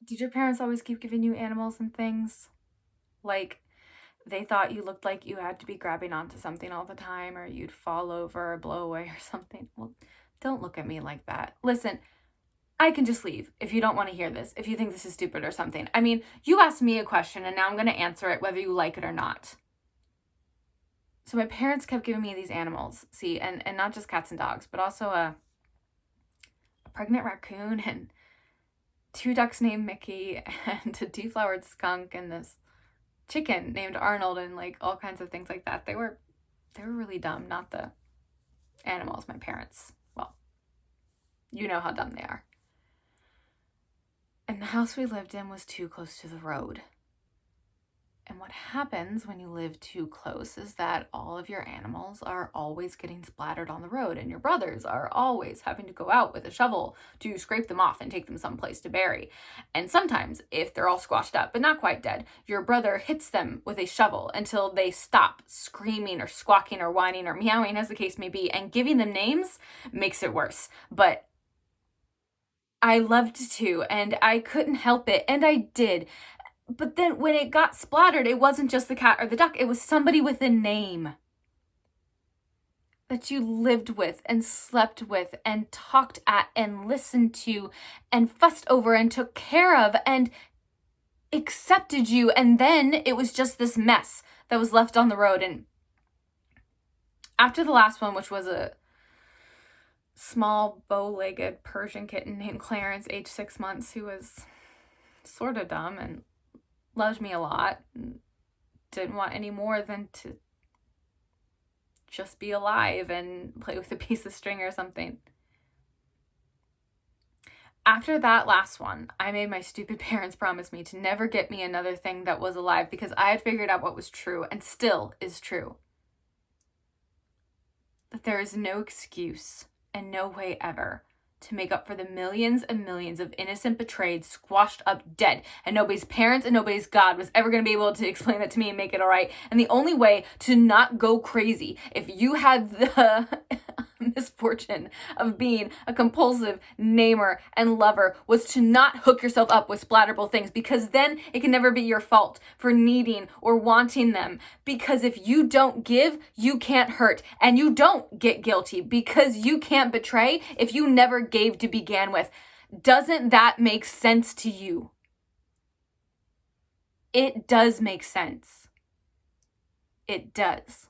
Did your parents always keep giving you animals and things? Like, they thought you looked like you had to be grabbing onto something all the time, or you'd fall over or blow away or something? Well, don't look at me like that. Listen, I can just leave if you don't want to hear this, if you think this is stupid or something. I mean, you asked me a question and now I'm going to answer it whether you like it or not. So my parents kept giving me these animals, see, and not just cats and dogs, but also a pregnant raccoon and 2 ducks named Mickey and a deflowered skunk and this chicken named Arnold and like all kinds of things like that. They were really dumb, not the animals, my parents. Well, you know how dumb they are. And the house we lived in was too close to the road. And what happens when you live too close is that all of your animals are always getting splattered on the road, and your brothers are always having to go out with a shovel to scrape them off and take them someplace to bury. And sometimes, if they're all squashed up but not quite dead, your brother hits them with a shovel until they stop screaming or squawking or whining or meowing, as the case may be, and giving them names makes it worse. But I loved to, and I couldn't help it, and I did. But then when it got splattered, it wasn't just the cat or the duck. It was somebody with a name that you lived with and slept with and talked at and listened to and fussed over and took care of and accepted you. And then it was just this mess that was left on the road. And after the last one, which was a small bow-legged Persian kitten named Clarence, age 6 months, who was sort of dumb and loved me a lot and didn't want any more than to just be alive and play with a piece of string or something. After that last one, I made my stupid parents promise me to never get me another thing that was alive because I had figured out what was true and still is true. That there is no excuse and no way ever to make up for the millions and millions of innocent betrayed, squashed up dead. And nobody's parents and nobody's God was ever going to be able to explain that to me and make it all right. And the only way to not go crazy, if you had the misfortune of being a compulsive namer and lover, was to not hook yourself up with splatterable things, because then it can never be your fault for needing or wanting them. Because if you don't give, you can't hurt, and you don't get guilty because you can't betray if you never gave to begin with. Doesn't that make sense to you? It does make sense. It does.